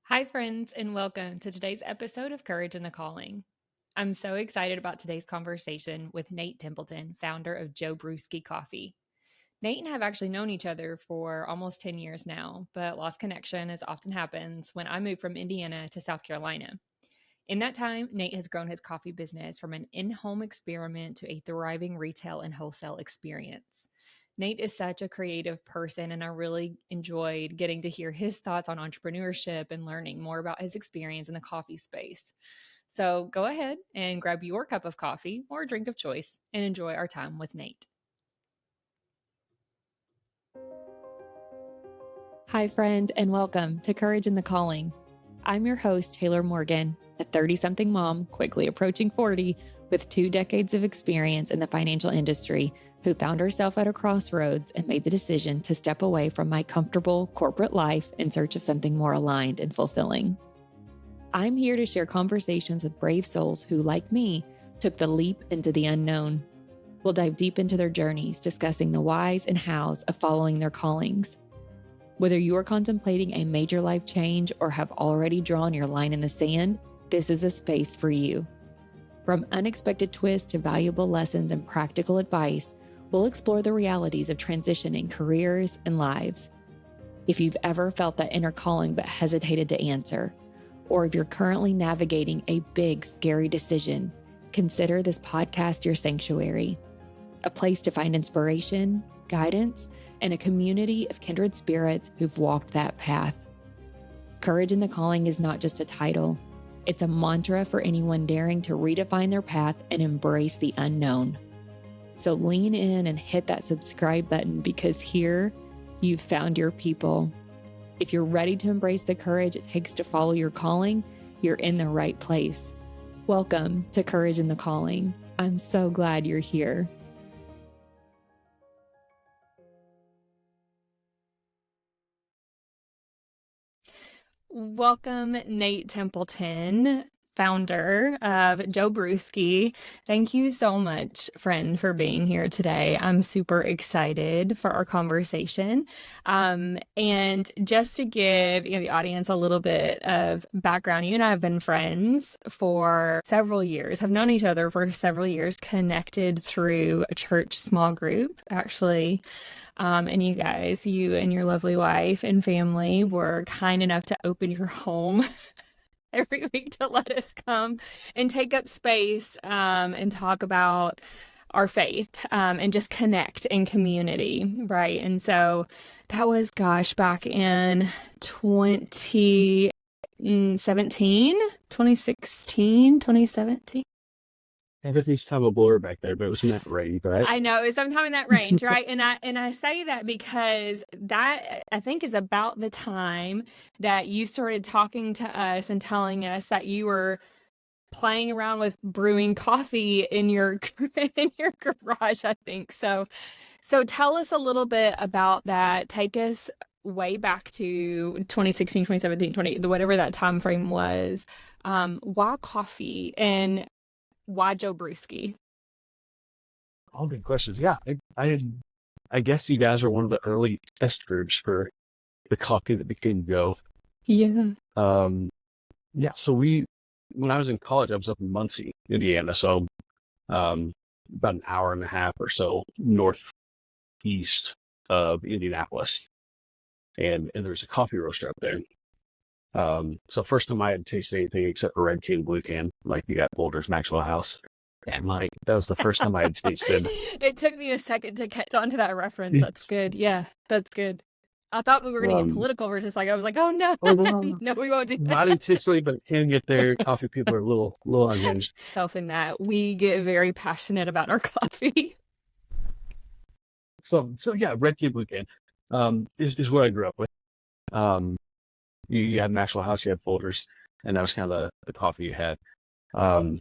Hi, friends, and welcome to today's episode of Courage in the Calling. I'm so excited about today's conversation with Nate Templeton, founder of Joe Brewski Coffee. Nate and I have actually known each other for almost 10 years now, but lost connection as often happens when I moved from Indiana to South Carolina. In that time, Nate has grown his coffee business from an in home experiment to a thriving retail and wholesale experience. Nate is such a creative person, and I really enjoyed getting to hear his thoughts on entrepreneurship and learning more about his experience in the coffee space. So go ahead and grab your cup of coffee or drink of choice and enjoy our time with Nate. Hi, friend, and welcome to Courage in the Calling. I'm your host, Taylor Morgan, a 30-something mom, quickly approaching 40, with 2 decades of experience in the financial industry, who found herself at a crossroads and made the decision to step away from my comfortable corporate life in search of something more aligned and fulfilling. I'm here to share conversations with brave souls who, like me, took the leap into the unknown. We'll dive deep into their journeys, discussing the whys and hows of following their callings. Whether you are contemplating a major life change or have already drawn your line in the sand, this is a space for you. From unexpected twists to valuable lessons and practical advice, we'll explore the realities of transitioning careers and lives. If you've ever felt that inner calling but hesitated to answer, or if you're currently navigating a big, scary decision, consider this podcast your sanctuary, a place to find inspiration, guidance, and a community of kindred spirits who've walked that path. Courage in the Calling is not just a title. It's a mantra for anyone daring to redefine their path and embrace the unknown. So lean in and hit that subscribe button, because here you've found your people. If you're ready to embrace the courage it takes to follow your calling, you're in the right place. Welcome to Courage in the Calling. I'm so glad you're here. Welcome, Nate Templeton, founder of Joe Brewski. Thank you so much, friend, for being here today. I'm super excited for our conversation. And just to give the audience a little bit of background, you and I have been friends for several years, have known each other for several years, connected through a church small group, actually. And you guys, you and your lovely wife and family were kind enough to open your home every week to let us come and take up space and talk about our faith and just connect in community, right? And so that was, gosh, back in 2017, 2016, 2017. Everything's time a blur back there, but it was in that range, right? I know, it's sometime in that range, right? And I say that because that, I think, is about the time that you started talking to us and telling us that you were playing around with brewing coffee in your in your garage, I think. So tell us a little bit about that. Take us way back to 2016, 2017, 20, whatever that time frame was. Why coffee and why Joe Brewski? All good questions. Yeah, I guess you guys are one of the early test groups for the coffee that became Go. Yeah. Yeah. So when I was in college, I was up in Muncie, Indiana, so about an hour and a half or so northeast of Indianapolis, and there's a coffee roaster up there. So first time I had tasted anything except for Red Can, Blue Can, like you got Boulder's Maxwell House. And like that was the first time I had tasted. It took me a second to catch on to that reference. That's good. Yeah, that's good. I thought we were going to get political. We're just like, I was like, oh no, no, we won't do that. Not intentionally, but it can get there. Coffee people are a little unhinged. Self in that we get very passionate about our coffee. So yeah, Red Can, Blue Can is what I grew up with. You had Maxwell House, you had Folders, and that was kind of the coffee you had. And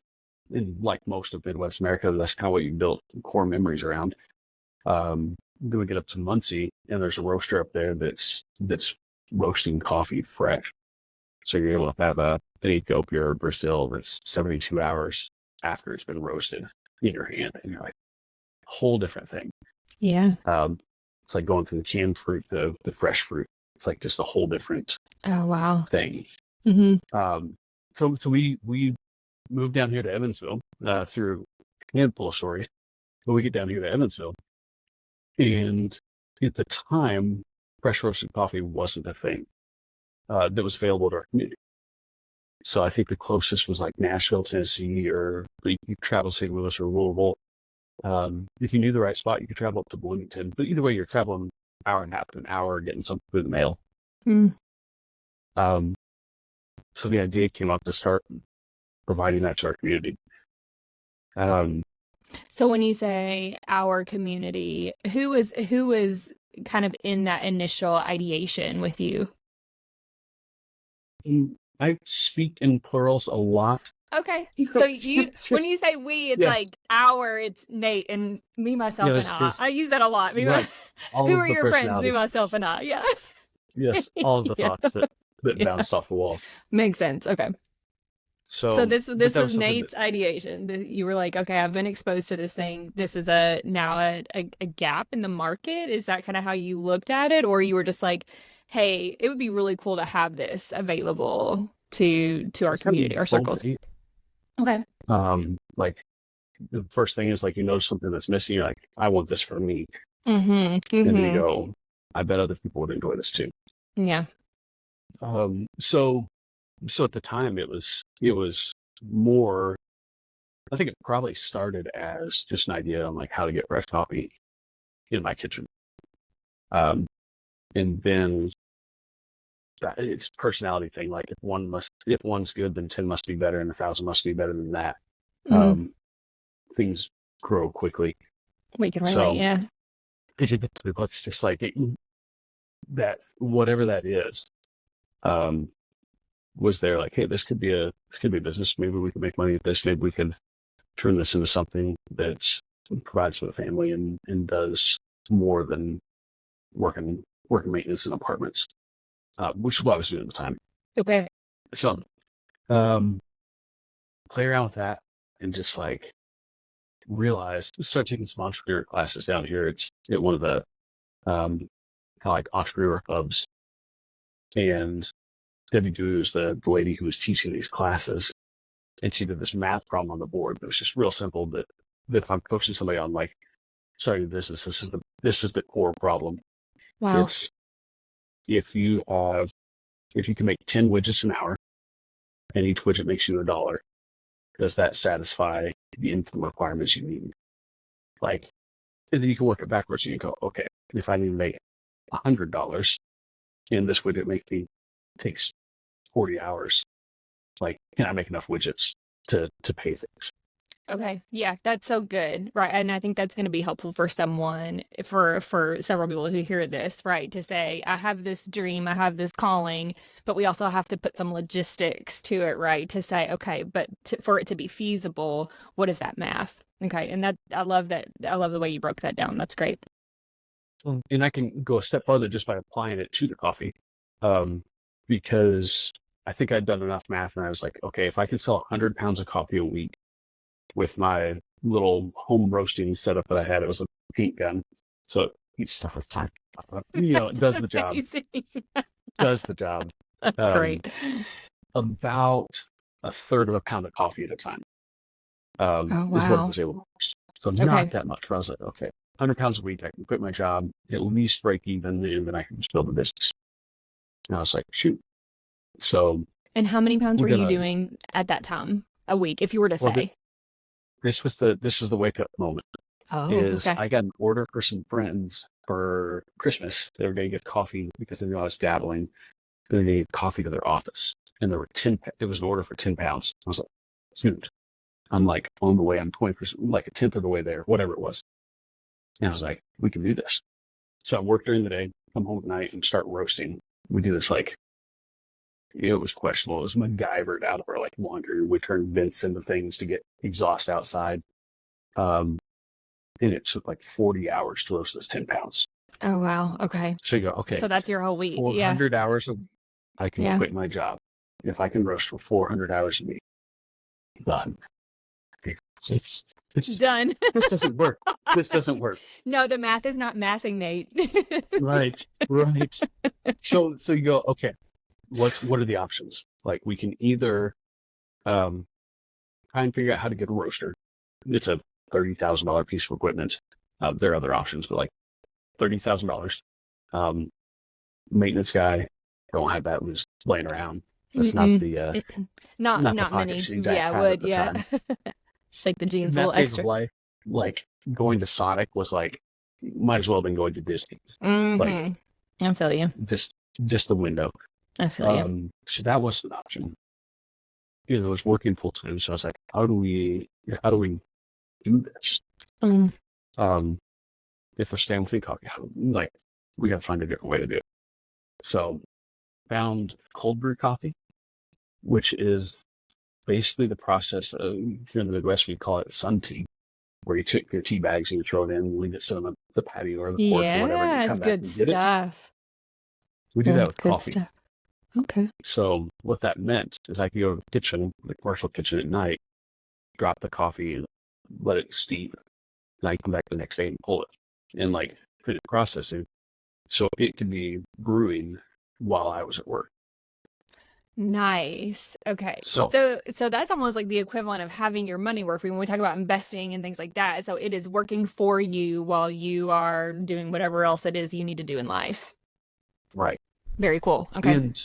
like most of Midwest America, that's kind of what you built core memories around. Then we get up to Muncie, and there's a roaster up there that's roasting coffee fresh. So you're able to have an Ethiopia or Brazil that's 72 hours after it's been roasted in your hand, and you're like, whole different thing. Yeah. It's like going from the canned fruit to the fresh fruit. It's like just a whole different wow thing. Um, so we moved down here to Evansville through a handful of stories, but we get down here to Evansville, and at the time, fresh roasted coffee wasn't a thing that was available to our community. So I think the closest was like Nashville, Tennessee, or you could travel St. Louis or Louisville. If you knew the right spot, you could travel up to Bloomington. But either way, you're traveling an hour and a half to an hour getting something through the mail. Um, so the idea came up to start providing that to our community. So when you say our community, who was kind of in that initial ideation with you? I speak in plurals a lot. Okay. So when you say we, it's like our, it's Nate and me, myself, and I. I use that a lot. Right. Who are your friends? Me, myself, and I. Yeah. Yes. All of the thoughts that bounced off the walls. Makes sense. Okay. So this was Nate's ideation. You were like, okay, I've been exposed to this thing. This is now a gap in the market. Is that kind of how you looked at it? Or you were just like, hey, it would be really cool to have this available to our community, our circles. Okay. Like the first thing is like you notice something that's missing. You're like, I want this for me. And then you go, I bet other people would enjoy this too. Yeah. So at the time it was more, I think it probably started as just an idea on like how to get fresh coffee in my kitchen. And then it's a personality thing. Like if one's good, then 10 must be better and 1,000 must be better than that. Things grow quickly. We can relate, yeah. Let's just like that, whatever that is, was there like, hey, this could be a business. Maybe we can make money at this. Maybe we can turn this into something that provides for the family and does more than working maintenance in apartments, which is what I was doing at the time. Okay. So, play around with that and just like start taking some entrepreneur classes down here. It's at one of the kind of like entrepreneur clubs, and Debbie Doo is the lady who was teaching these classes, and she did this math problem on the board. It was just real simple. That if I'm coaching somebody on like starting a business, this is the core problem. Wow. It's if you can make 10 widgets an hour, and each widget makes you $1, does that satisfy the income requirements you need? Like, and then you can work it backwards. And you go, okay, if I need to make $100, and this widget takes 40 hours, like, can I make enough widgets to pay things? Okay. Yeah, that's so good. Right. And I think that's going to be helpful for someone, for several people who hear this, right? To say, I have this dream, I have this calling, but we also have to put some logistics to it, right? To say, okay, but for it to be feasible, what is that math? Okay. And I love that. I love the way you broke that down. That's great. And I can go a step further just by applying it to the coffee. Because I think I'd done enough math and I was like, okay, if I can sell 100 pounds of coffee a week with my little home roasting setup that I had, it was a paint gun. So it eats stuff with time. It does the job. Does the job. That's great. About a third of a pound of coffee at a time. Oh, wow. Is what I was able to roast. So not that much. But I was like, okay, 100 pounds a week, I can quit my job, at least break even, and then I can just build a business. And I was like, shoot. So. And how many pounds were you doing at that time a week, if you were to say? This is the wake up moment. Okay. I got an order for some friends for Christmas. They were going to get coffee because they knew I was dabbling. They needed coffee to their office, and there was an order for 10 pounds. I was like, shoot. I'm like on the way. I'm 20%, like a tenth of the way there, whatever it was. And I was like, we can do this. So I work during the day, come home at night, and start roasting. We do this like, it was questionable. It was MacGyvered out of our like laundry. We turned vents into things to get exhaust outside. And it took like 40 hours to roast this 10 pounds. Oh, wow. Okay. So you go, okay. So that's your whole week. 400 hours a week. I can quit my job. If I can roast for 400 hours a week, done. It's done. This doesn't work. This doesn't work. No, the math is not mathing, Nate. Right. So you go, okay, what are the options? Like we can either try and figure out how to get a roaster. It's a $30,000 piece of equipment. There are other options, but like $30,000. Maintenance guy, don't have that was laying around. That's not the not not the many. pockets Jack Yeah, had would at the yeah. time. Shake the jeans a That little phase extra. of life, like going to Sonic was like might as well have been going to Disney. Like I feel you. just the window. I feel you. So that was an option. It was working full time. So I was like, how do we do this? If we're staying with coffee, like we got to find a different way to do it. So found cold brew coffee, which is basically the process of, here in the Midwest, we call it sun tea, where you took your tea bags and you throw it in, leave it sit on the patio or the porch or whatever, and you Yeah, come it's back good and get it. stuff. We do that with Good coffee. stuff. Okay. So what that meant is I could go to the kitchen, the commercial kitchen at night, drop the coffee and let it steep. And I come back the next day and pull it and like finish processing. So it can be brewing while I was at work. Nice. Okay. So So that's almost like the equivalent of having your money work for you when we talk about investing and things like that. So it is working for you while you are doing whatever else it is you need to do in life. right. Very cool. Okay. And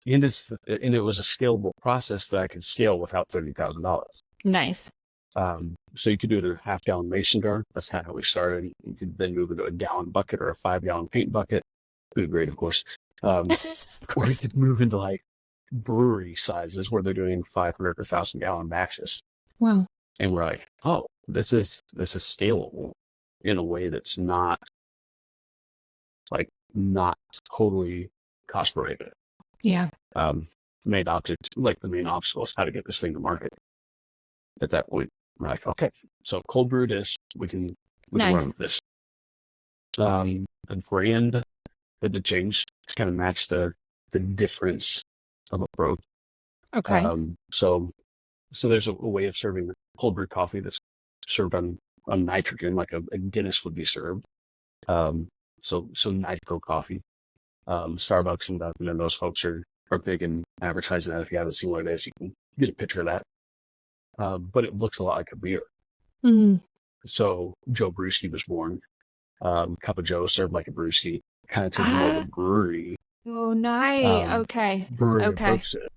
it was a scalable process that I could scale without $30,000. Nice. So you could do it in a half-gallon mason jar. That's how we started. You could then move it to a gallon bucket or a 5-gallon paint bucket. Food grade, of course. Of Or you course. could move into like brewery sizes where they're doing 500 or 1,000-gallon batches. Wow. And we're like, oh, this is scalable in a way that's not totally cost prohibitive. Yeah. Main object, like the main obstacle is how to get this thing to market. At that point, we're like, okay, so cold brew this, we can run with this. The brand had to change to kind of match the difference of approach. Okay. So there's a way of serving cold brew coffee that's served on nitrogen, like a Guinness would be served. So nitro coffee. Starbucks and then those folks are big in advertising that. If you haven't seen what it is, you can get a picture of that. But it looks a lot like a beer. Mm-hmm. So Joe Brewski was born. Cup of Joe served like a brewski, kind of taking more of a brewery. Oh, nice. Okay. Brewery approach to it.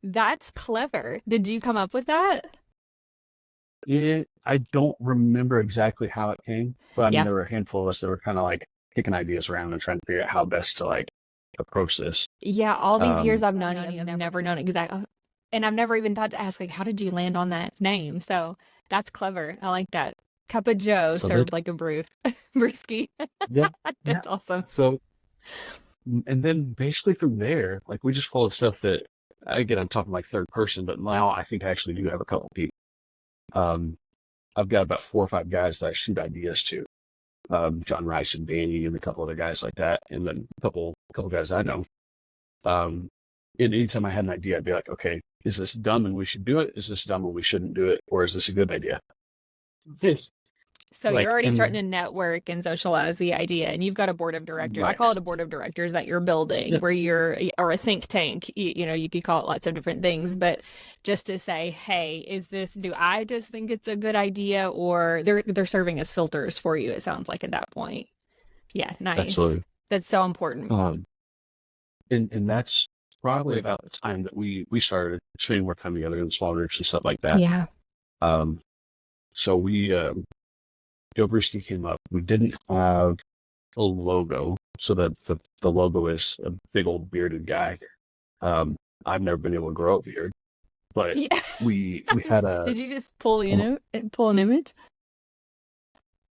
That's clever. Did you come up with that? Yeah, I don't remember exactly how it came, but I mean, Yeah. there were a handful of us that were kind of like kicking ideas around and trying to figure out how best to like approach this. Yeah, all these years I've known you, I've never known exactly. And I've never even thought to ask, like, how did you land on that name? So that's clever. I like that. Cup of Joe So served like a brewski. Yeah, That's awesome. So, and then basically from there, like we just followed stuff that, again, I'm talking like third person, but now I think I actually do have a couple people. I've got about 4 or 5 guys that I shoot ideas to. John Rice and Danny and a couple other guys like that, and then a couple guys I know. And anytime I had an idea, I'd be like, okay, is this dumb and we should do it? Is this dumb and we shouldn't do it? Or is this a good idea? So you're already starting to network and socialize the idea, and you've got a board of directors. Right. I call it a board of directors that you're building, where or a think tank. You could call it lots of different things, but just to say, hey, do I just think it's a good idea, or they're serving as filters for you? It sounds like at that point. Yeah, nice. Absolutely. That's so important. And that's probably about the time that we started spending more time together in small groups and stuff like that. Yeah. So we, Joe Brewski came up. We didn't have a logo, so that the logo is a big old bearded guy. I've never been able to grow a beard, but we had a. Did you just pull an image?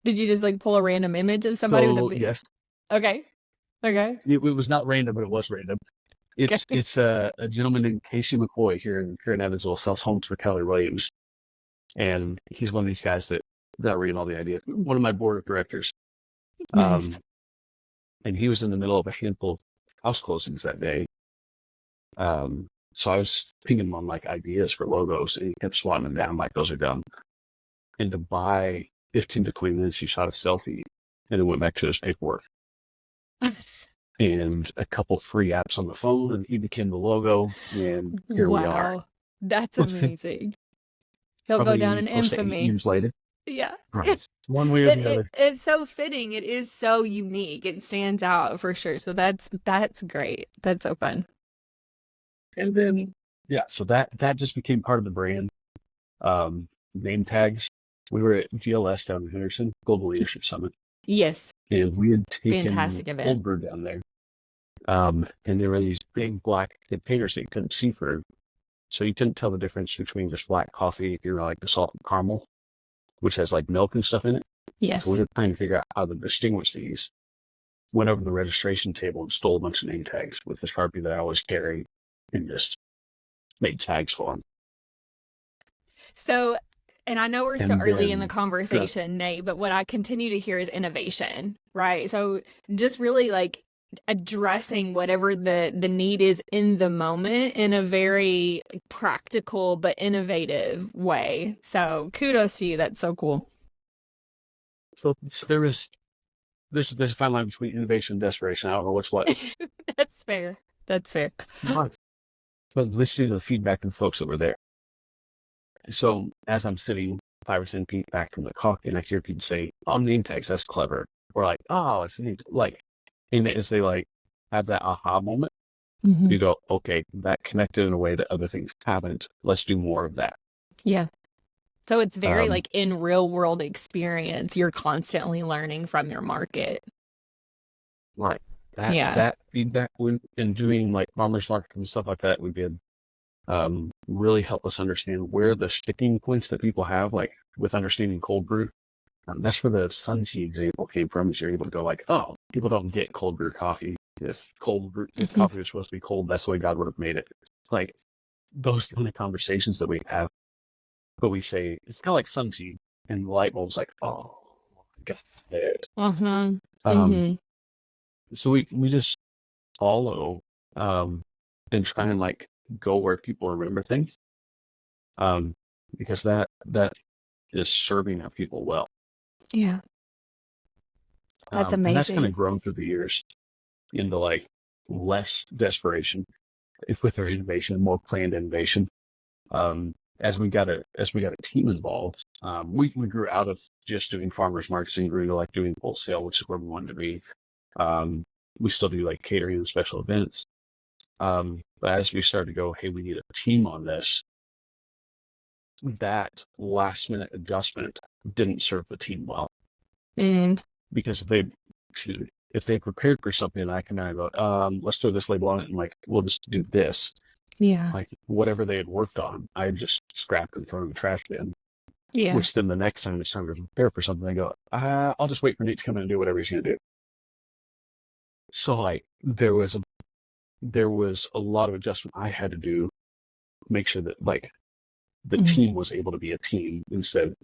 Did you just like pull a random image of somebody with a beard? Yes. Okay. It was not random, but it was random. It's a gentleman named Casey McCoy here in Evansville, sells homes for Keller Williams, and he's one of these guys that read all the ideas. One of my board of directors. Nice. And he was in the middle of a handful of house closings that day. So I was pinging him on like ideas for logos, and he kept swatting them down like those are dumb. And to buy 15 to 20 minutes, he shot a selfie and then went back to his paperwork. and a couple free apps on the phone, and he became the logo, and here we are. Wow. That's amazing. He'll go down Probably in close to 8 infamy. years later. Yeah. Right. One way or But the other. it's so fitting. It is so unique. It stands out for sure. So that's great. That's so fun. And then, yeah, so that just became part of the brand. Name tags. We were at GLS down in Henderson, Global Leadership Summit, Yes. and we had taken Fantastic event. cold brew down there. And there were these big black containers that you couldn't see through. So you couldn't tell the difference between just black coffee, if you're like the salt and caramel, which has like milk and stuff in it. Yes. So we were trying to figure out how to distinguish these. Went over to the registration table and stole a bunch of name tags with the Sharpie that I always carry and just made tags for them. So, and I know we're so early in the then- conversation, Nate, but what I continue to hear is innovation, right? So just really like addressing whatever the need is in the moment in a very practical but innovative way. So kudos to you. That's so cool. So there's a fine line between innovation and desperation. I don't know what's what. That's fair. That's fair. But listening to the feedback of the folks that were there. So as I'm sitting 5 or 10 feet back from the coffee, and I hear people say, "Oh, name tags, that's clever," or like, "Oh, it's neat." Like, and as they like have that aha moment, Mhm. you go, "Okay, that connected in a way that other things haven't. Let's do more of that." Yeah. So it's very Um, like in real world experience, you're constantly learning from your market. Right. That Yeah. that feedback in doing like farmers market and stuff like that, we did really help us understand where the sticking points that people have, like with understanding cold brew. That's where the sun tea example came from. Is you're able to go like, oh, people don't get cold brew coffee. If Mhm. coffee was supposed to be cold, that's the way God would have made it. Like those kind of conversations that we have, but we say it's kind of like sun tea, and the light bulb's like, oh, got it. Uh-huh. Um, so we just follow and try and like go where people remember things, because that is serving our people well. Yeah. That's And that's kind amazing. of grown through the years into like less desperation with our innovation, more planned innovation. As we got a team involved, we grew out of just doing farmers markets and grew to like doing wholesale, which is where we wanted to be. We still do like catering and special events. But as we started to go, hey, we need a team on this, that last minute adjustment didn't serve the team well. And Because if they prepared for something, I can now go, let's throw this label on it and like, we'll just do this. yeah. Like whatever they had worked on, I just scrapped and throw in the trash bin. Yeah. Which then the next time it's time to prepare for something, they go, I'll just wait for Nate to come in and do whatever he's going to do. So like there was a lot of adjustment I had to do, make sure that like the Mhm. team was able to be a team instead of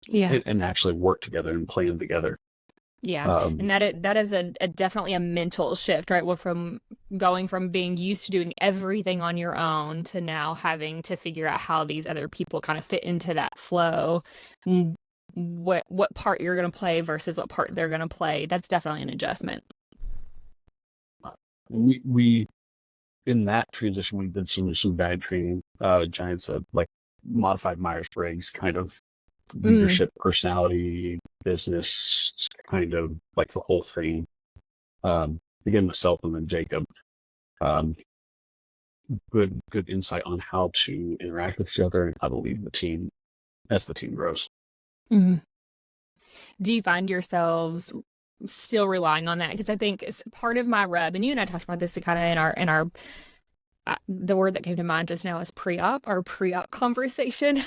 Yeah. and actually work together and plan together. Yeah. And that is a definitely a mental shift, right? Well, from going from being used to doing everything on your own to now having to figure out how these other people kind of fit into that flow, what part you're going to play versus what part they're going to play. That's definitely an adjustment. We in that transition, we did some guide training, giants of like modified Myers-Briggs kind of leadership, personality, business, kind of like the whole thing. Again, myself and then Jacob. Good insight on how to interact with each other and how to lead the team as the team grows. Mhm. Do you find yourselves still relying on that? Because I think it's part of my rub, and you and I talked about this kind of in our the word that came to mind just now is our pre-op conversation.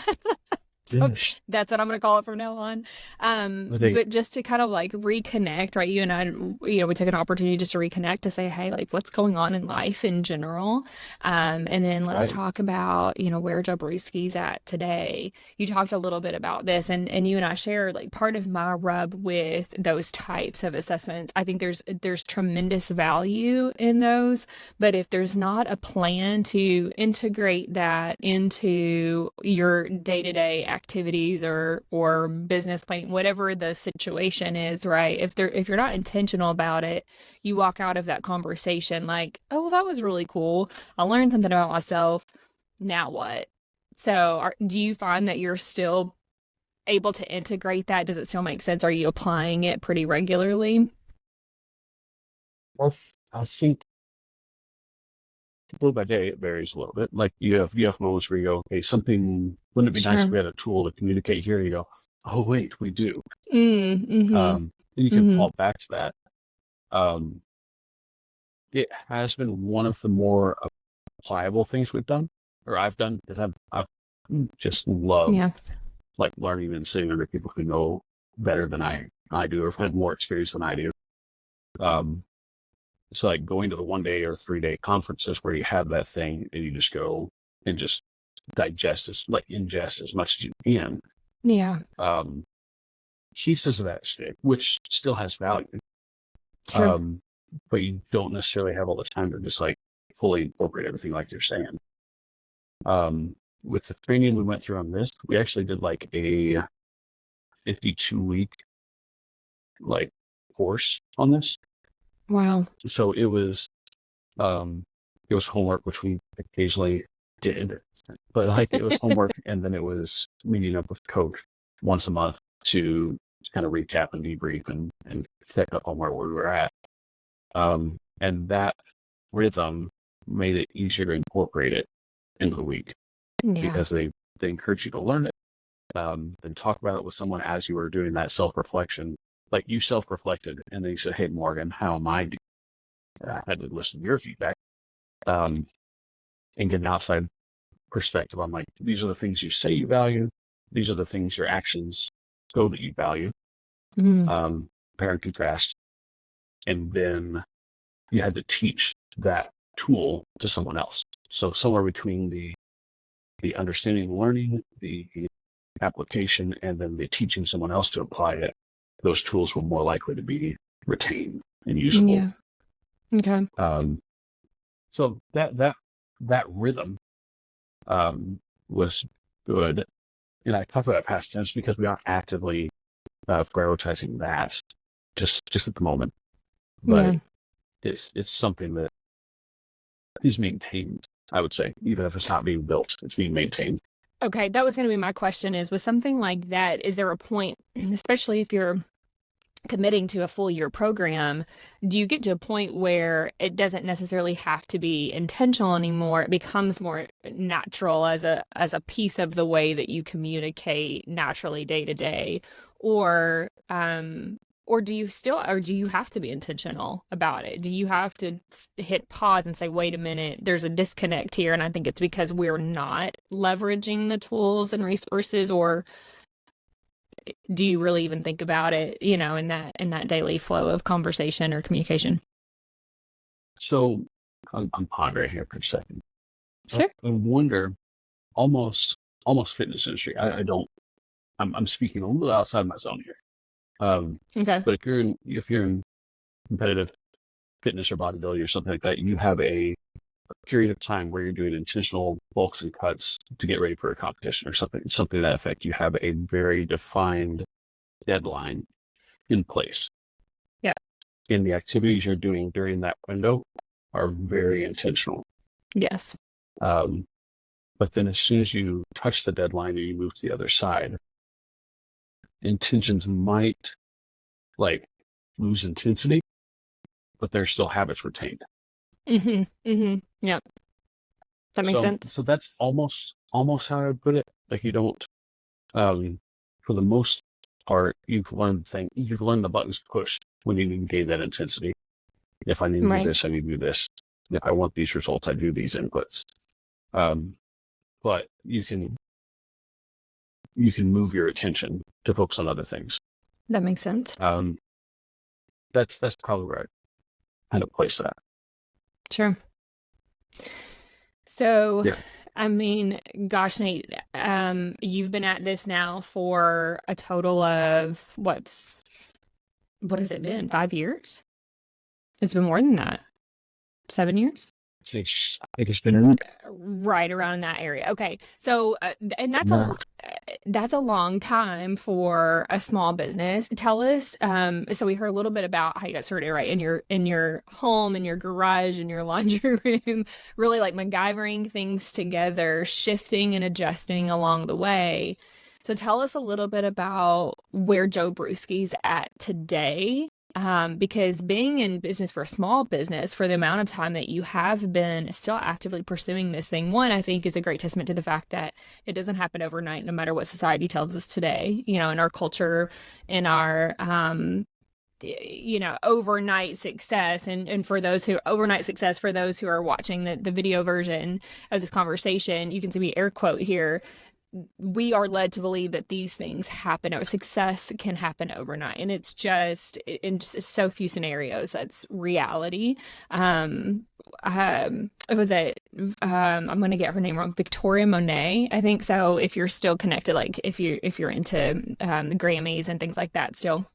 So Yes. that's what I'm going to call it from now on. But just to kind of like reconnect, right? You and I, we took an opportunity just to reconnect to say, hey, like what's going on in life in general. And then let's Right. talk about, where Joe Brewski's at today. You talked a little bit about this and you and I shared like part of my rub with those types of assessments. I think there's tremendous value in those, but if there's not a plan to integrate that into your day-to-day activities or business planning, whatever the situation is, right? If you're not intentional about it, you walk out of that conversation like, oh, well, that was really cool. I learned something about myself. Now what? So do you find that you're still able to integrate that? Does it still make sense? Are you applying it pretty regularly? Well, I think day by day it varies a little bit. Like you have moments where you go, okay, something wouldn't it be nice if we had a tool to communicate here? You go, oh wait, we do. Mm-hmm. And you can fall back to that. It has been one of the more applicable things we've done, or I've done, because I've just loved like learning and sitting under people who know better than I do, or have had more experience than I do. So like going to the 1 day or 3 day conferences where you have that thing and you just go and just ingest as much as you can. Yeah. Pieces of that stick, which still has value. Sure. But you don't necessarily have all the time to just like fully incorporate everything like you're saying. With the training we went through on this, we actually did like a 52-week like course on this. Wow. So it was homework, which we occasionally did, but like it was homework, and then it was meeting up with coach once a month to kind of recap and debrief and check up on where we were at. And that rhythm made it easier to incorporate it into the week because they encourage you to learn it, and talk about it with someone as you were doing that self-reflection. Like you self-reflected, and then you said, "Hey, Morgan, how am I doing?" I had to listen to your feedback, and get an outside perspective on like, these are the things you say you value. These are the things your actions show that you value. Compare and contrast. And then you had to teach that tool to someone else. So somewhere between the understanding and learning, the application, and then the teaching someone else to apply it, those tools were more likely to be retained and useful. Yeah. Okay. So that rhythm was good. And I talk about past tense because we aren't actively prioritizing that just at the moment. But it's something that is maintained, I would say. Even if it's not being built, it's being maintained. Okay, that was going to be my question is, with something like that, is there a point, especially if you're committing to a full year program, do you get to a point where it doesn't necessarily have to be intentional anymore? It becomes more natural as a piece of the way that you communicate naturally day to day, or do you have to be intentional about it? Do you have to hit pause and say, wait a minute, there's a disconnect here, and I think it's because we're not leveraging the tools and resources? Or do you really even think about it, in that daily flow of conversation or communication? So I'm pondering here for a second. Sure. I wonder, almost fitness industry. I'm speaking a little outside my zone here. Okay. But if you're in competitive fitness or bodybuilding or something like that, you have a period of time where you're doing intentional bulks and cuts to get ready for a competition or something to that effect. You have a very defined deadline in place. Yeah. And the activities you're doing during that window are very intentional. Yes. But then as soon as you touch the deadline and you move to the other side, intentions might like lose intensity, but there's still habits retained. Yeah. That makes sense. So that's almost how I would put it. Like you don't, for the most part, you've learned the buttons to push when you engage that intensity. If I need to do this, I need to do this. If I want these results, I do these inputs. But you can move your attention to focus on other things. That makes sense. That's probably where I kind of place that. Sure. So, yeah. I mean, gosh, Nate, you've been at this now for a total of what has it been? 5 years? It's been more than that. 7 years? I think it's been right around in that area. Okay. So, and that's that's a long time for a small business. Tell us, so we heard a little bit about how you got started, right? In your home, in your garage, in your laundry room, really like MacGyvering things together, shifting and adjusting along the way. So tell us a little bit about where Joe Brewski's at today. Because being in business for a small business for the amount of time that you have been still actively pursuing this thing, one, I think is a great testament to the fact that it doesn't happen overnight, no matter what society tells us today, in our culture, in our, overnight success. And for those who overnight success, for those who are watching the video version of this conversation, you can see me air quote here. We are led to believe that these things happen, or success can happen overnight. And it's just in so few scenarios that's reality. It was I'm going to get her name wrong, Victoria Monet, I think so. If you're still connected, like if you're into the Grammys and things like that still.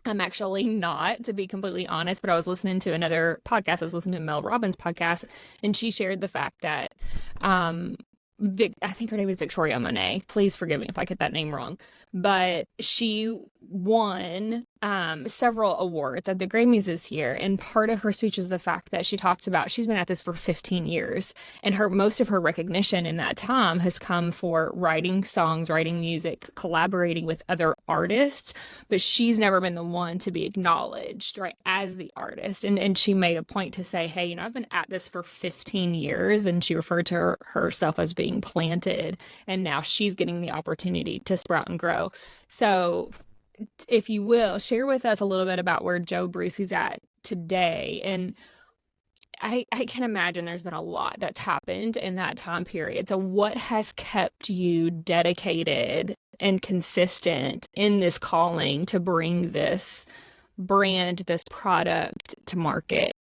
I'm actually not, to be completely honest, but I was listening to another podcast. I was listening to Mel Robbins' podcast, and she shared the fact that I think her name is Victoria Monet. Please forgive me if I get that name wrong. But she won several awards at the Grammys this year. And part of her speech was the fact that she talked about she's been at this for 15 years. And most of her recognition in that time has come for writing songs, writing music, collaborating with other artists. But she's never been the one to be acknowledged, right, as the artist. And she made a point to say, hey, I've been at this for 15 years. And she referred to herself as being planted. And now she's getting the opportunity to sprout and grow. So if you will, share with us a little bit about where Joe Brewski's at today. And I can imagine there's been a lot that's happened in that time period. So what has kept you dedicated and consistent in this calling to bring this brand, this product to market?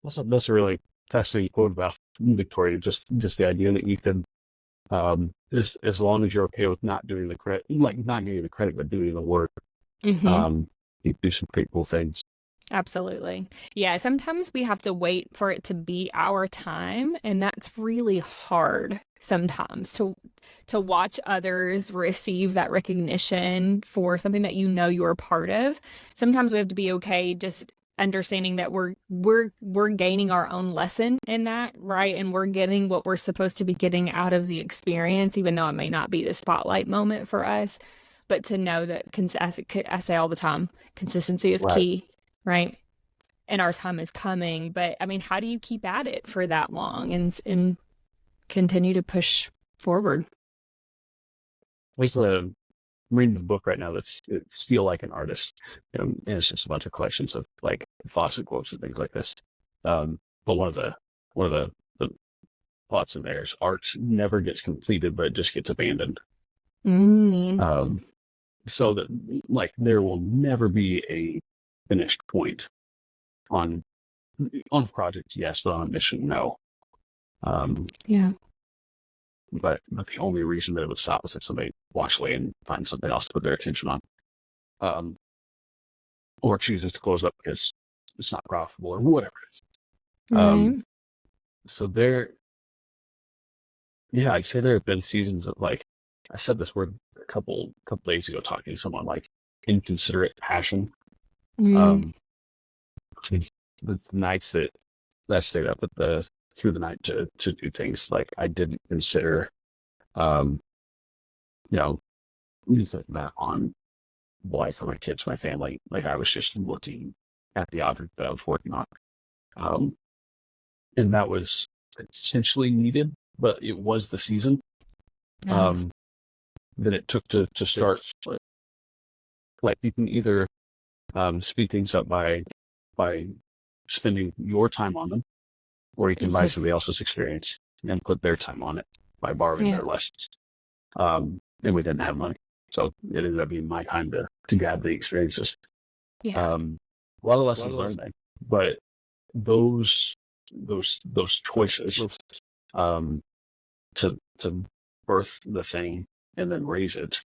That's a really fascinating quote about Victoria, just the idea that you can, as long as you're okay with not doing the credit, like not getting the credit, but doing the work, you do some pretty cool things. Absolutely. Yeah, sometimes we have to wait for it to be our time, and that's really hard sometimes to watch others receive that recognition for something that you're a part of. Sometimes we have to be okay just understanding that we're gaining our own lesson in that, right? And we're getting what we're supposed to be getting out of the experience, even though it may not be the spotlight moment for us. But to know that, as I say all the time, consistency is key, right? And our time is coming. But I mean, how do you keep at it for that long and continue to push forward? I'm reading a book right now that's Steal Like an Artist, and it's just a bunch of collections of like Fawcett quotes and things like this. But one of the plots in there is art never gets completed, but it just gets abandoned. So that like there will never be a finished point on projects, yes, but on a mission, no. But the only reason that it would stop is if somebody walks away and finds something else to put their attention on, or chooses to close up because it's not profitable or whatever it is. So I'd say there have been seasons of, like, I said this word a couple days ago talking to someone, like inconsiderate passion. The nights that I stayed up through the night to do things like I didn't consider, anything that on life of my kids, my family. Like I was just looking at the object that I was working on. And that was essentially needed, but it was the season that it took to start. Like you can either speed things up by spending your time on them, or you can buy somebody else's experience and put their time on it by borrowing their lessons. And we didn't have money, so it ended up being my time to gather the experiences. A lot of lessons learned there, but those choices to birth the thing and then raise it,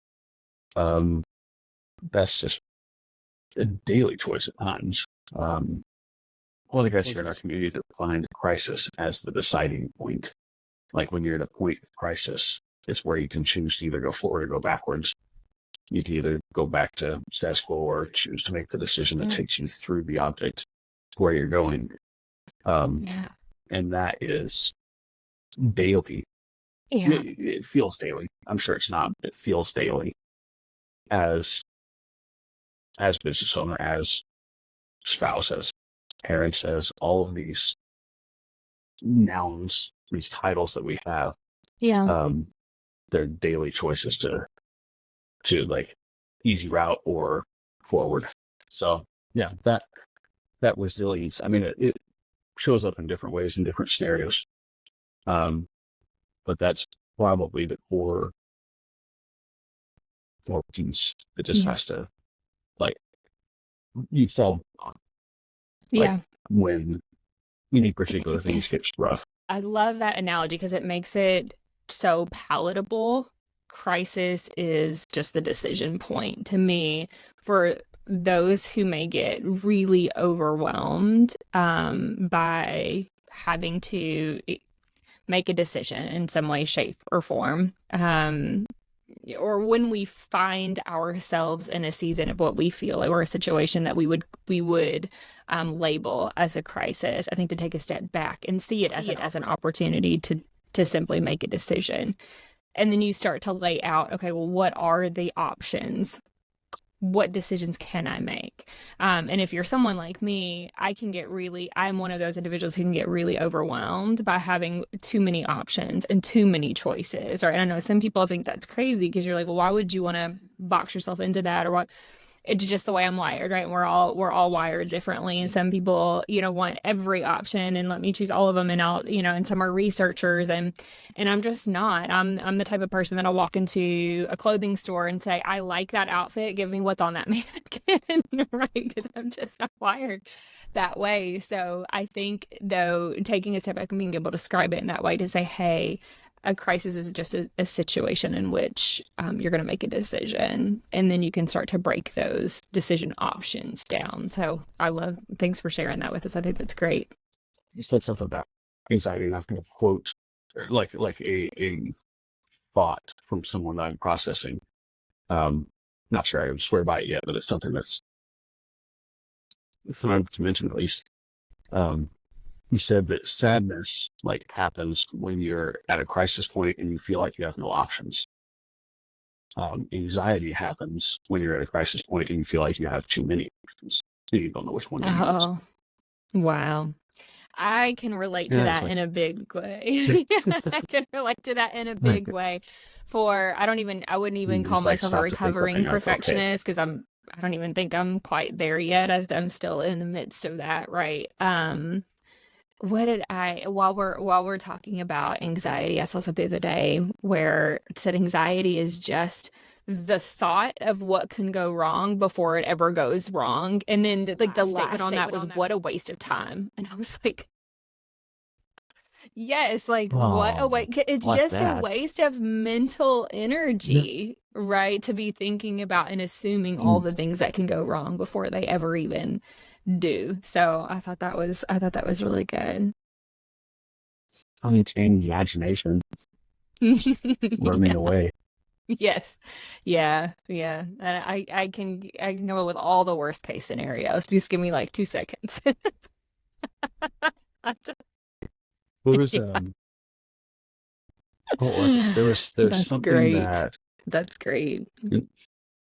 that's just a daily choice at times. One of the guys here in our community that find crisis as the deciding point. Like when you're at a point of crisis, it's where you can choose to either go forward or go backwards. You can either go back to status quo or choose to make the decision that takes you through the object to where you're going. And that is daily. Yeah. It feels daily. I'm sure it's not. It feels daily as business owner, as spouse, as parents, as all of these nouns, these titles that we have. Yeah. They're daily choices to like easy route or forward. So yeah, that resilience, I mean, it shows up in different ways in different scenarios. But that's probably the core piece that just has to, like, you fall on. Yeah. When any particular things get rough. I love that analogy because it makes it so palatable. Crisis is just the decision point to me for those who may get really overwhelmed by having to make a decision in some way, shape, or form. Or when we find ourselves in a season of what we feel like, or a situation that we would label as a crisis, I think to take a step back and see it as an opportunity to simply make a decision. And then you start to lay out, okay, well, what are the options? What decisions can I make? And if you're someone like me, I'm one of those individuals who can get really overwhelmed by having too many options and too many choices, right? And I know some people think that's crazy because you're like, well, why would you want to box yourself into that? Or what? It's just the way I'm wired, right? We're all wired differently. And some people, want every option and let me choose all of them. And and some are researchers and I'm just not. I'm the type of person that'll walk into a clothing store and say, I like that outfit. Give me what's on that mannequin, right? Because I'm just not wired that way. So I think, though, taking a step back and being able to describe it in that way to say, hey, a crisis is just a situation in which you're going to make a decision, and then you can start to break those decision options down. So thanks for sharing that with us. I think that's great. You said something about anxiety, and I've got a quote, like a thought from someone that I'm processing. Not sure I would swear by it yet, but it's something that's I'm to mention at least. He said that sadness happens when you're at a crisis point and you feel like you have no options. Anxiety happens when you're at a crisis point and you feel like you have too many options. You don't know which one to use. Oh, wow. I can relate to that in a big way. I can relate to that in a big way. I wouldn't even call myself a recovering perfectionist because I don't even think I'm quite there yet. I'm still in the midst of that, right? While we're talking about anxiety, I saw something the other day where it said anxiety is just the thought of what can go wrong before it ever goes wrong. And then the last statement on that was, what a waste of time. And I was like, yes, what a waste. It's just a waste of mental energy, right? To be thinking about and assuming all the things that can go wrong before they ever even do. So I thought that was really good. It's imagination running away. Yes. Yeah. And I can come up with all the worst case scenarios. Just give me 2 seconds. What was what was it? There's That's something great. That's great.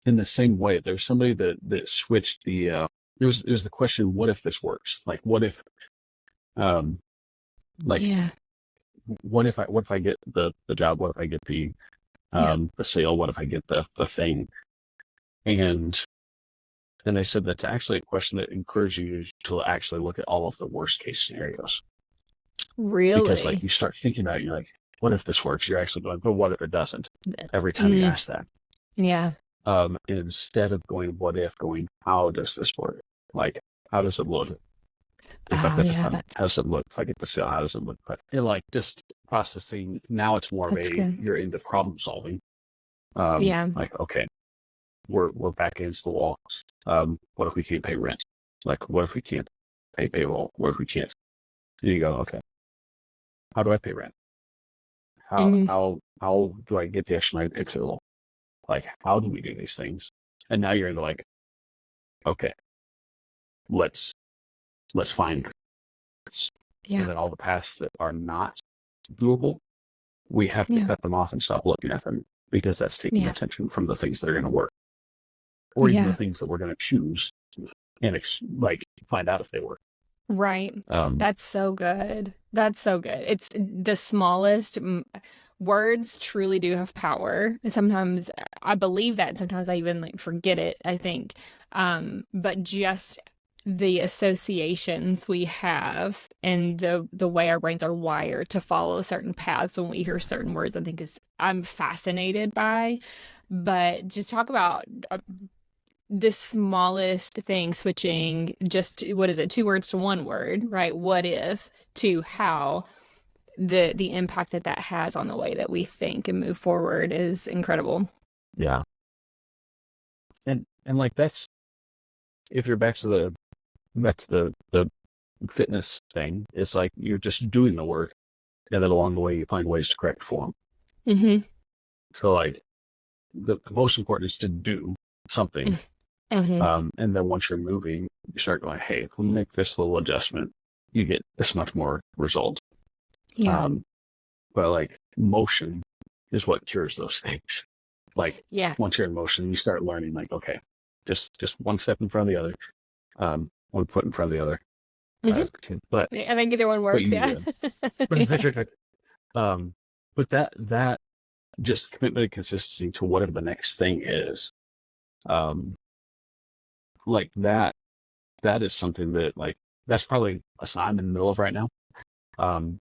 In the same way, there's somebody that switched the it was the question, what if this works? What if what if I get the job? What if I get the sale? What if I get the thing? And they said that's actually a question that encourages you to actually look at all of the worst case scenarios. Really? Because you start thinking about it, you're like, what if this works? You're actually going, but what if it doesn't? Every time you ask that. Yeah. Instead of going, what if, going, how does this work? How does it look? How does it look? If I get the sale, how does it look? But just processing. Now it's more of you're into problem solving. Okay, we're back against the wall. What if we can't pay rent? What if we can't pay payroll? What if we can't? And you go, okay, how do I pay rent? Mhm. How do I get the extra night? It's like, how do we do these things? And now you're in the like, okay, let's find it. Yeah. And then all the paths that are not doable, we have to Yeah. cut them off and stop looking at them because that's taking Yeah. attention from the things that are going to work, or even the Yeah. things that we're going to choose and like find out if they work. Right. Um, That's so good. That's so good. It's the smallest words truly do have power. And sometimes I believe that, and sometimes I even like forget it, I think. But just the associations we have and the way our brains are wired to follow certain paths when we hear certain words, I think is I'm fascinated by. But just talk about the smallest thing, switching just what is it, 2 words to 1 word, right? What if to how, the impact that has on the way that we think and move forward is incredible. yeah. And like that's, if you're back to the fitness thing, it's like you're just doing the work, and then along the way you find ways to correct form. Mm-hmm. So like the most important is to do something. Mm-hmm. And then once you're moving, you start going, hey, if we make this little adjustment, you get this much more result. Yeah. But like motion is what cures those things. Like Yeah. once you're in motion, you start learning like, okay, just one step in front of the other, one foot in front of the other. Mm-hmm. But I think either one works. you Yeah. but that just commitment and consistency to whatever the next thing is, like that is something that like that's probably a sign I'm in the middle of right now.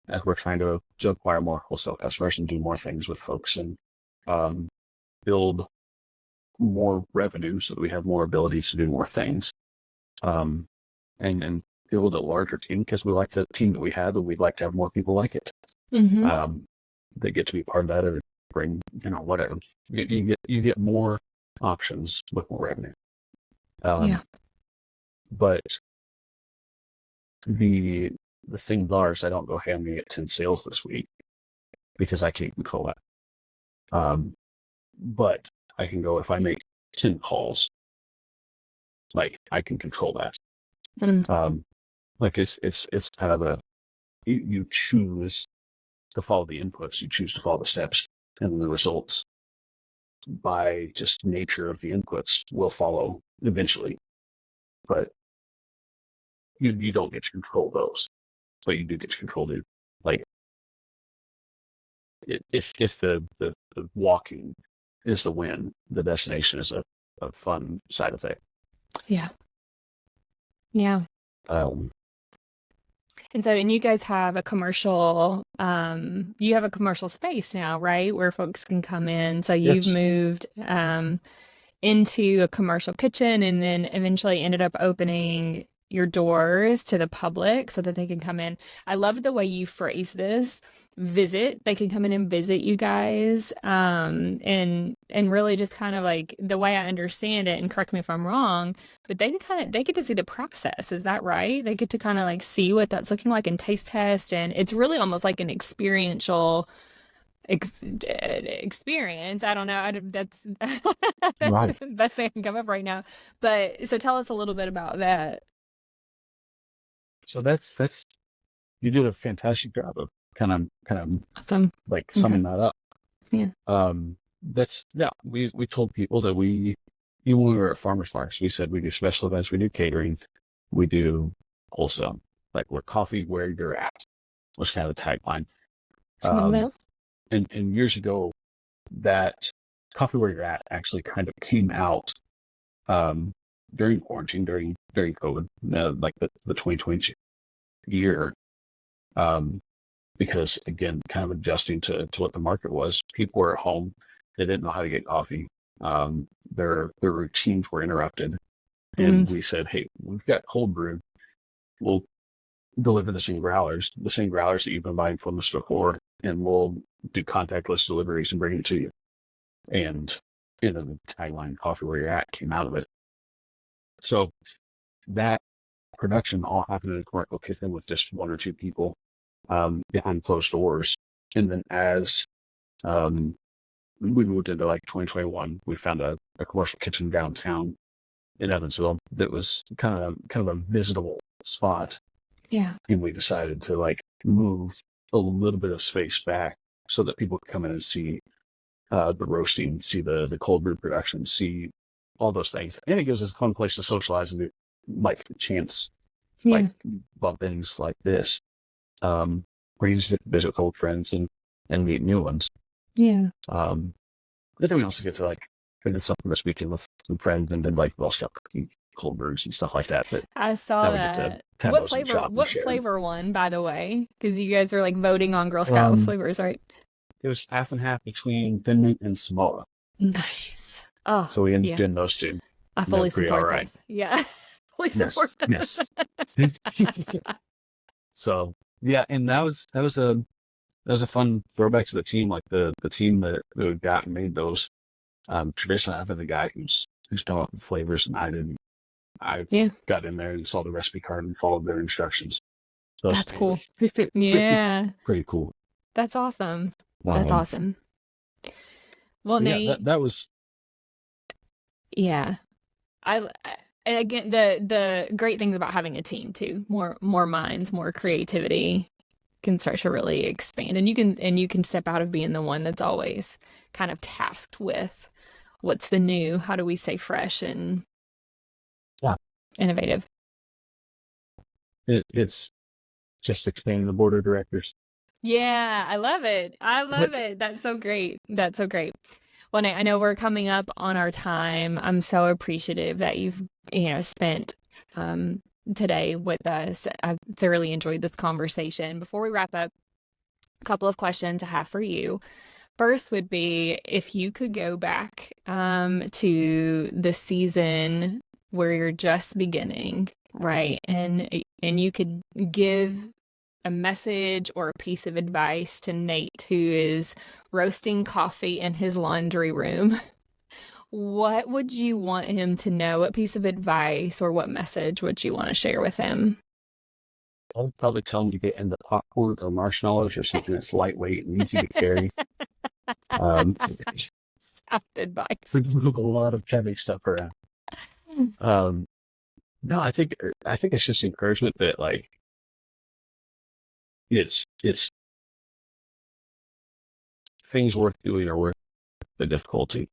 As we're trying to acquire more wholesale customers and do more things with folks and build more revenue so that we have more abilities to do more things. And build a larger team because we like the team that we have and we'd like to have more people like it. Mm-hmm. That get to be part of that or bring, whatever. You get more options with more revenue. Yeah. But the thing bars, I don't go, hey, I'm going to get 10 sales this week because I can't control that. But I can go, if I make 10 calls, like I can control that. Mm-hmm. Like it's kind of you choose to follow the inputs, you choose to follow the steps, and the results by just nature of the inputs will follow eventually. But you don't get to control those, but you do get to control the like if the walking is the win, the destination is a fun side effect. Yeah. Yeah. And you guys have a commercial, you have a commercial space now, right? Where folks can come in. So you've Yes. moved into a commercial kitchen and then eventually ended up opening your doors to the public so that they can come in. I love the way you phrase this. They can come in and visit you guys, and really just kind of like the way I understand it, and correct me if I'm wrong, but they get to see the process. Is that right? They get to kind of like see what that's looking like and taste test, and it's really almost like an experiential experience. I don't know. That's Right. the best thing I can come up right now. But so tell us a little bit about that. So that's you did a fantastic job of kind of Awesome. like summing that up. Yeah. We told people that even when we were at Farmers Markets, we said we do special events, we do catering, we do wholesale, like we're coffee where you're at, was kind of the tagline. And years ago, that coffee where you're at actually kind of came out during quarantine, during COVID, like the 2020 year. Because again, kind of adjusting to what the market was. People were at home. They didn't know how to get coffee. Their routines were interrupted. And we said, hey, we've got cold brew. We'll deliver the same growlers that you've been buying from us before, and we'll do contactless deliveries and bring it to you. And the tagline "Coffee Where You're At" came out of it. So that production all happened in a commercial kitchen with just one or two people behind closed doors. And then as we moved into like 2021, we found a commercial kitchen downtown in Evansville that was kind of a visitable spot. Yeah. And we decided to like move a little bit of space back so that people could come in and see the roasting, see the cold brew production, see all those things. And it gives us a fun place to socialize and do like chance, like about things like this. Where you just visit old friends and meet new ones. Yeah. But then we also get to like, we did something this weekend with some friends and then like Girl Scout cookie cold brews and stuff like that. But I saw that. What flavor won, by the way? Because you guys are like voting on Girl Scout flavors, right? It was half and half between Thin Mint and Samoa. Nice. Oh, so we ended up doing those two. I fully support those. Yeah. Fully support those. Yes. So yeah, and that was a fun throwback to the team. Like the team that we got and made those. Traditionally, I've been the guy who's done all the flavors, and I got in there and saw the recipe card and followed their instructions. So that's cool. Yeah, pretty cool. That's awesome. That's awesome. Well, Nate, that was. Yeah, and again, the great things about having a team too, more minds, more creativity can start to really expand, and you can step out of being the one that's always kind of tasked with what's the new, how do we stay fresh and innovative. It's just expanding the board of directors. Yeah, I love it. That's so great. Well, Nate, I know we're coming up on our time. I'm so appreciative that you've spent today with us. I've thoroughly enjoyed this conversation. Before we wrap up, a couple of questions I have for you. First would be, if you could go back to the season where you're just beginning, right? And you could give a message or a piece of advice to Nate, who is roasting coffee in his laundry room. What would you want him to know? What piece of advice or what message would you want to share with him? I'll probably tell him to get into popcorn or marshmallows or something that's lightweight and easy to carry. Sound advice. We move a lot of heavy stuff around. No, I think it's just encouragement that like it's things worth doing are worth the difficulty.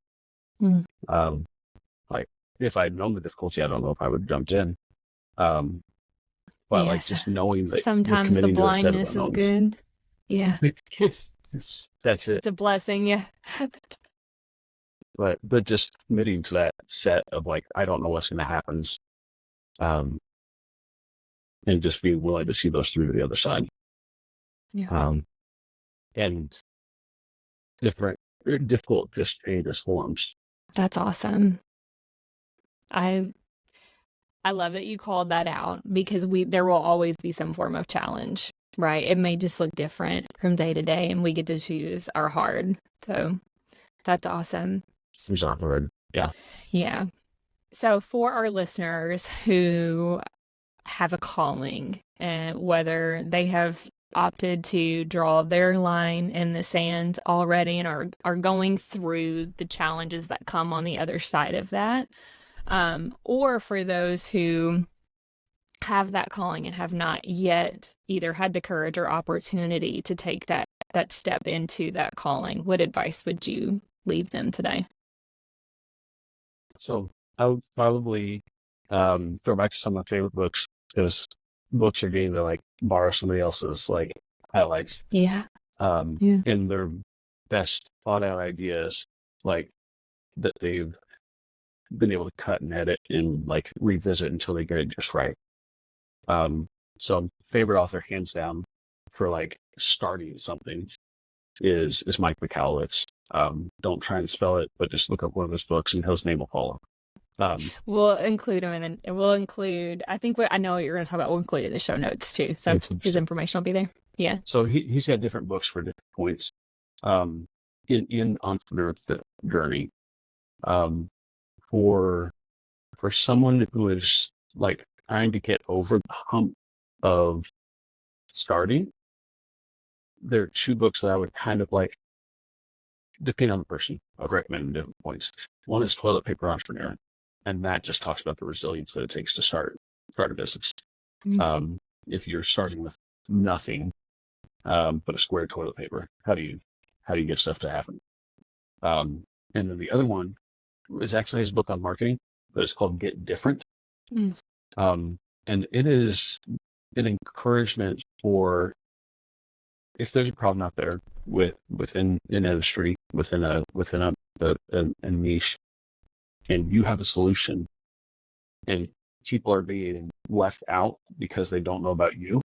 Like if I'd known the difficulty, I don't know if I would have jumped in. But like just knowing that sometimes the blindness is good. Yeah. That's it. It's a blessing, yeah. But just committing to that set of like, I don't know what's going to happen. And just being willing to see those through to the other side. Yeah. And difficult just changes forms. That's awesome. I love that you called that out, because there will always be some form of challenge, right? It may just look different from day to day, and we get to choose our hard. So that's awesome. Seems awkward. Yeah. Yeah. So for our listeners who have a calling, and whether they have opted to draw their line in the sand already and are going through the challenges that come on the other side of that, or for those who have that calling and have not yet either had the courage or opportunity to take that step into that calling, what advice would you leave them today? So I would probably go back to some of my favorite books, because books are getting to like borrow somebody else's like highlights. Yeah. And their best thought out ideas, like that they've been able to cut and edit and like revisit until they get it just right. So favorite author hands down for like starting something is Mike McCallowitz. Don't try and spell it, but just look up one of his books and his name will follow. We'll include him, and then we'll include, I think I know what you're going to talk about. We'll include it in the show notes too. So his information will be there. Yeah. So he's got different books for different points in entrepreneurial journey. For someone who is like trying to get over the hump of starting, there are two books that I would kind of like, depending on the person, I would recommend in different points. One is Toilet Paper Entrepreneur, and that just talks about the resilience that it takes to start a business. Mm. If you're starting with nothing but a square toilet paper, how do you get stuff to happen? And then the other one is actually his book on marketing, but it's called Get Different. Mm. And it is an encouragement for, if there's a problem out there within an industry, within a niche, and you have a solution, and people are being left out because they don't know about you,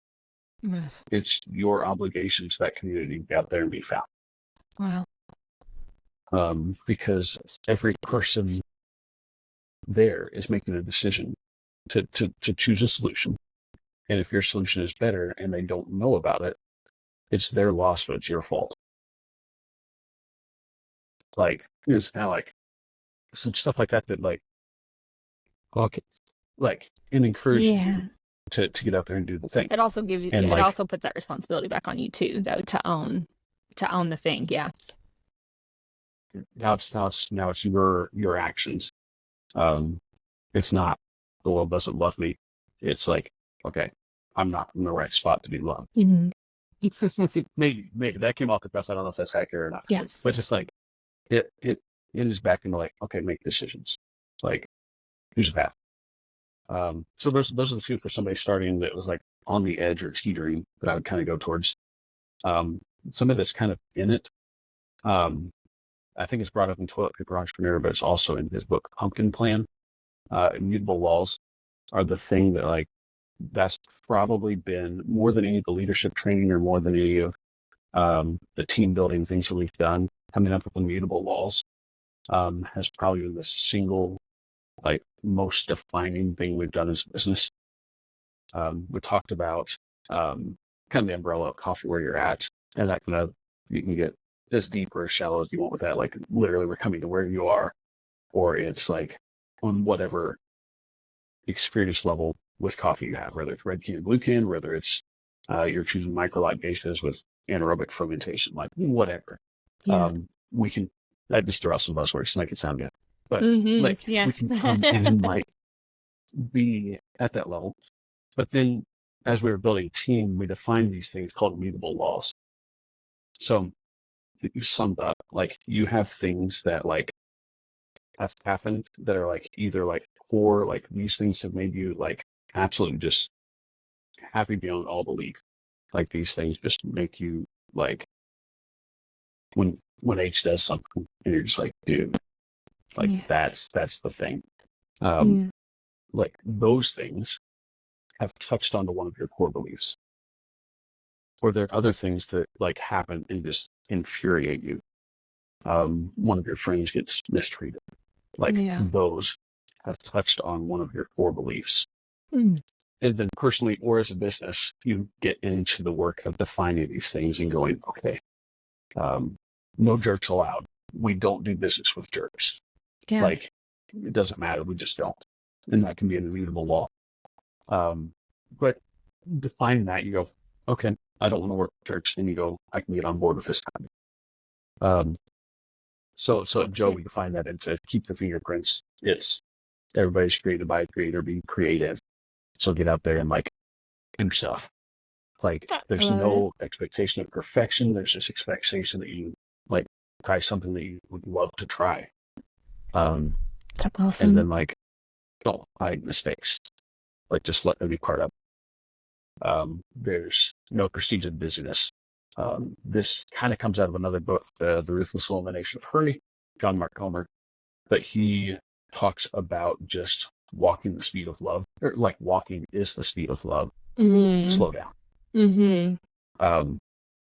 Yes. it's your obligation to that community to be out there and be found. Wow. Because every person there is making a decision to choose a solution. And if your solution is better and they don't know about it, it's their loss, but it's your fault. Like, it's kind of like some stuff like that, like, okay, like, and encourage you to get out there and do the thing. It also gives you, and it like, also puts that responsibility back on you too, though, to own the thing. Yeah. Now it's your actions. It's not the world doesn't love me. It's like, okay, I'm not in the right spot to be loved. Mm-hmm. Maybe that came off the press. I don't know if that's accurate or not. Yes. But just like it is back into like, okay, make decisions. Like, who's the path? So those are the two for somebody starting that was like on the edge or teetering that I would kind of go towards. Somebody that's kind of in it. I think it's brought up in Toilet Paper Entrepreneur, but it's also in his book Pumpkin Plan. Immutable laws are the thing that, like, that's probably been more than any of the leadership training or more than any of the team building things that we've done. Coming up with immutable laws has probably been the single, like, most defining thing we've done as a business. We talked about kind of the umbrella of coffee where you're at, and that kind of, you can get as deep or as shallow as you want with that. Like, literally, we're coming to where you are, or it's like on whatever experience level with coffee you have, whether it's red can, blue can, whether it's you're choosing microligations with anaerobic fermentation, like whatever. Yeah. We can, I'd just throw out some buzzwords to make it sound good, but Mm-hmm. we can come and like be at that level. But then as we were building a team, we defined these things called immutable laws. So you summed up, like, you have things that like have happened that are like either like core, like these things have made you like absolutely just happy beyond all belief. Like, these things just make you like, when H does something and you're just like, dude, like that's the thing. Like, those things have touched onto one of your core beliefs. Or there are other things that like happen and just infuriate you. One of your friends gets mistreated. Like, those have touched on one of your core beliefs. And then personally or as a business, you get into the work of defining these things and going, okay, no jerks allowed. We don't do business with jerks. Yeah. Like, it doesn't matter. We just don't. And that can be an immutable law. But defining that, you go, okay, I don't want to work with jerks. And you go, I can get on board with this kind. So Joe, we define that into keep the fingerprints. It's everybody's created by a creator, be creative. So get out there and like do stuff. Like, there's no expectation of perfection. There's just expectation that you like try something that you would love to try. That's awesome. And then like, don't hide mistakes. Like, just let them be part of it. There's no prestige in busyness. This kind of comes out of another book, The Ruthless Elimination of Hurry, John Mark Comer, but he talks about just walking the speed of love, or like walking is the speed of love. Slow down.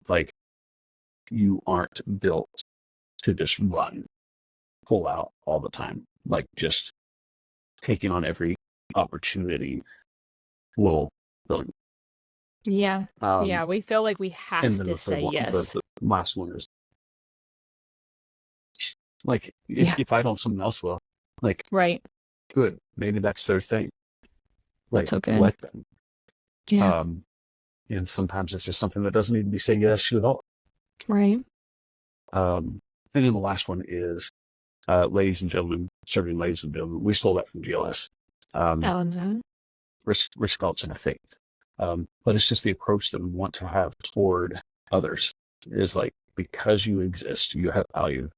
Like, you aren't built to just run full out all the time. Like, just taking on every opportunity will build. Yeah. We feel like we have to say yes. The last one is like, if I don't, someone else will. Like, right. Good. Maybe that's their thing. Like, so good. let them. Yeah. And sometimes it's just something that doesn't need to be said yes to at all. Right. And then the last one is, ladies and gentlemen, serving ladies and gentlemen. We stole that from GLS. No. Risk culture and effect. But it's just the approach that we want to have toward others is like, because you exist, you have value.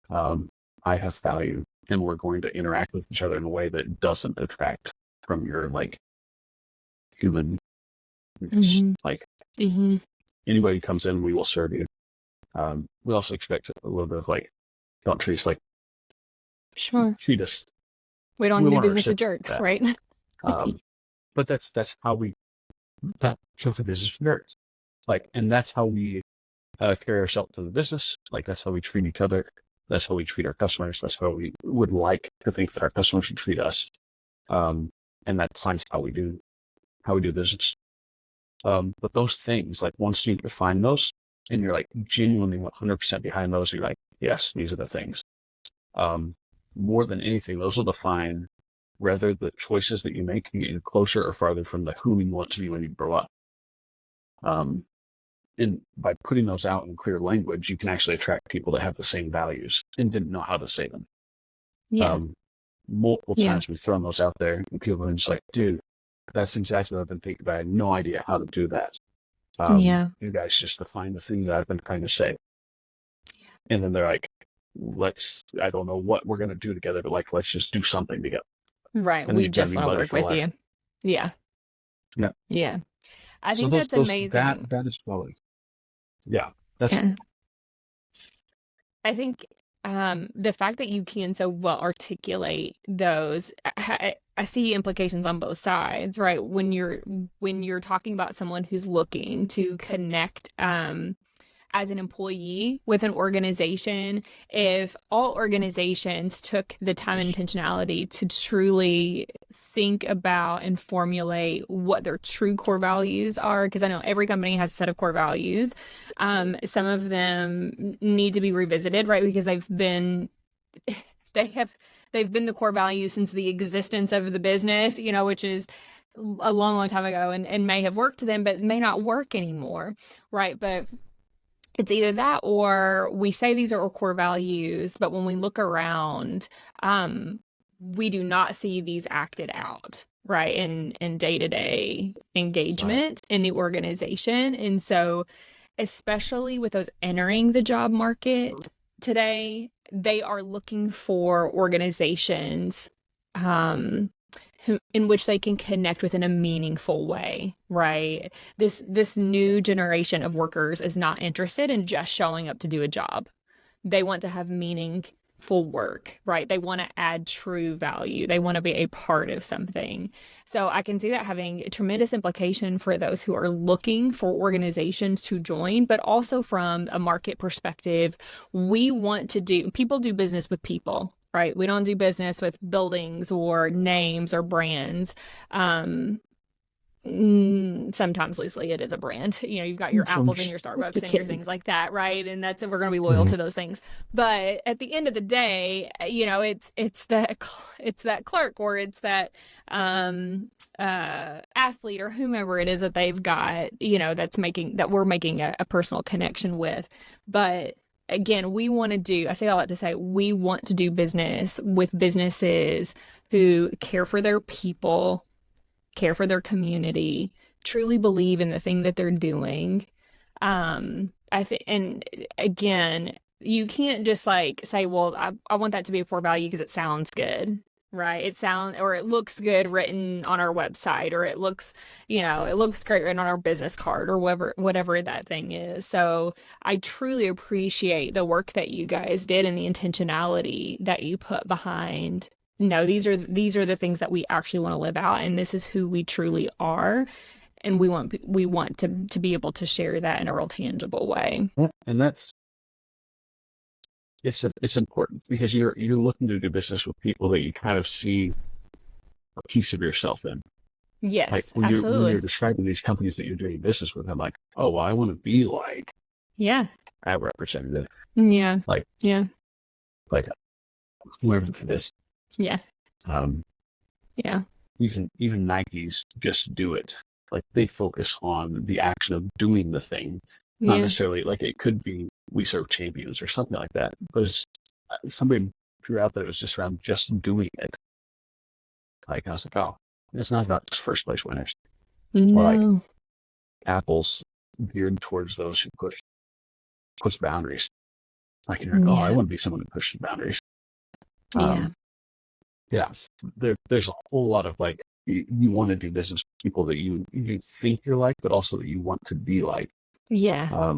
I have value, and we're going to interact with each other in a way that doesn't detract from your like human. Like anybody who comes in, we will serve you. We also expect a little bit of like, don't treat us like, treat us. We don't do business with jerks, right? But that's how we show the business with jerks. Like, and that's how we carry ourselves to the business. Like, that's how we treat each other. That's how we treat our customers. That's how we would like to think that our customers should treat us. And that's how we do business. But those things, like once you define those and you're like genuinely 100% behind those, you're like, yes, these are the things. More than anything, those will define whether the choices that you make can get you closer or farther from the who you want to be when you grow up. And by putting those out in clear language, you can actually attract people that have the same values and didn't know how to say them. Yeah. Multiple times we've thrown those out there and people are just like, dude, that's exactly what I've been thinking, but I had no idea how to do that. You guys just define the things that I've been trying to say. Yeah. And then they're like, I don't know what we're going to do together, but like, let's just do something together. Right. We just want to work with you. Yeah. Yeah. Yeah. I think that's amazing. That is quality. Yeah. That's. Yeah. I think the fact that you can so well articulate those, I see implications on both sides, right? When you're talking about someone who's looking to connect as an employee with an organization, if all organizations took the time and intentionality to truly think about and formulate what their true core values are, because I know every company has a set of core values. Some of them need to be revisited, right? Because they've been the core values since the existence of the business, which is a long, long time ago and may have worked to them, but may not work anymore, right? But it's either that or we say these are our core values, but when we look around, we do not see these acted out, right, in day-to-day engagement in the organization. And so, especially with those entering the job market today, they are looking for organizations in which they can connect with in a meaningful way, right? This new generation of workers is not interested in just showing up to do a job. They want to have meaningful work, right? They want to add true value. They want to be a part of something. So I can see that having a tremendous implication for those who are looking for organizations to join, but also from a market perspective, people do business with people. Right. We don't do business with buildings or names or brands. Sometimes loosely it is a brand. You've got your Apples and your Starbucks and your things like that, right? And we're going to be loyal to those things. But at the end of the day, it's that clerk or it's that athlete or whomever it is that they've got, that we're making a personal connection with. But again, I say all that to say, we want to do business with businesses who care for their people, care for their community, truly believe in the thing that they're doing. And again, you can't just like say, well, I want that to be a core value because it sounds good. Right. It looks good written on our website, or it looks great written on our business card, or whatever that thing is. So I truly appreciate the work that you guys did and the intentionality that you put behind. No, these are the things that we actually want to live out, and this is who we truly are. And we want to be able to share that in a real tangible way. And it's important because you're looking to do business with people that you kind of see a piece of yourself in. Yes, like when absolutely. You're describing these companies that you're doing business with, I'm like, oh, well, I want to be like that representative. Yeah. Like whoever it is. Yeah. Even Nike's Just Do It like they focus on the action of doing the thing, not Yeah. necessarily like it could be we serve champions or something like that. But it's, somebody drew out that it was just around just doing it. Like I was like, oh, it's not about first place winners or like No. Apple's geared towards those who push boundaries. Like you're like, oh, I Yeah. want to be someone who pushes boundaries. Yeah. Yeah, there's a whole lot of like you want to do business with people that you think you're like, but also that you want to be like. Yeah.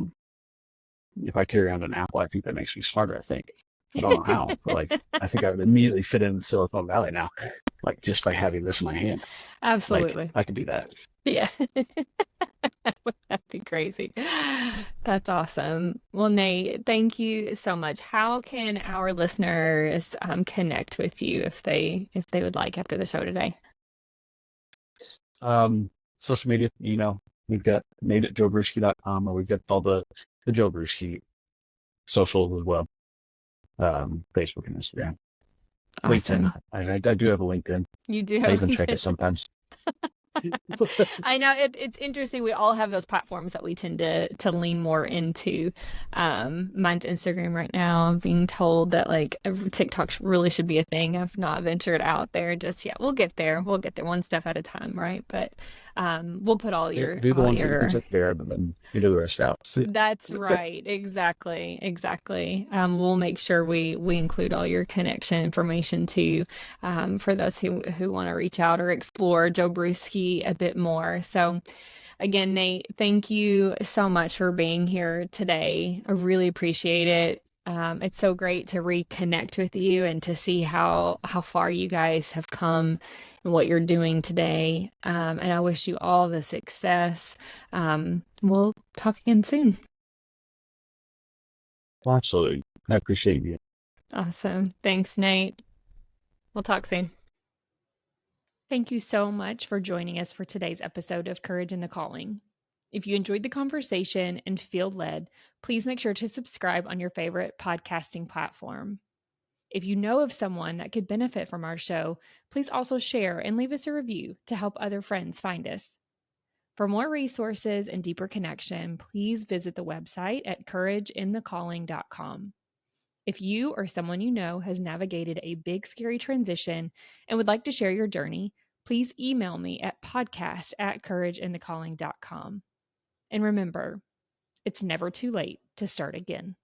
If I carry around an apple, I think that makes me smarter. I think I don't know how, but like I think I would immediately fit in Silicon Valley now, like just by having this in my hand. Absolutely. Like I could do that. Yeah. That'd be crazy. That's awesome. Well, Nate, thank you so much. How can our listeners connect with you if they would like after the show today? Social media, we've got Nate at joebrewski.com, or we've got all the Joe Brewski socials as well. Facebook and Instagram. Awesome. LinkedIn. I do have a LinkedIn. You do I have even check LinkedIn. it sometimes. I know it's interesting. We all have those platforms that we tend to lean more into. Mine's Instagram right now. I'm being told that like TikTok really should be a thing. I've not ventured out there just yet. We'll get there. We'll get there one step at a time, right? But we'll put all your do the all ones that you your can check there, but then you do the rest out. That's right. Exactly. We'll make sure we include all your connection information too, for those who want to reach out or explore Joe Brewski a bit more. So again, Nate, thank you so much for being here today. I really appreciate it. It's so great to reconnect with you and to see how far you guys have come and what you're doing today. And I wish you all the success. We'll talk again soon. Well, absolutely. I appreciate you. Awesome. Thanks, Nate. We'll talk soon. Thank you so much for joining us for today's episode of Courage in the Calling. If you enjoyed the conversation and feel led, please make sure to subscribe on your favorite podcasting platform. If you know of someone that could benefit from our show, please also share and leave us a review to help other friends find us. For more resources and deeper connection, please visit the website at courageinthecalling.com. If you or someone you know has navigated a big, scary transition and would like to share your journey, please email me at podcast@courageinthecalling.com. And remember, it's never too late to start again.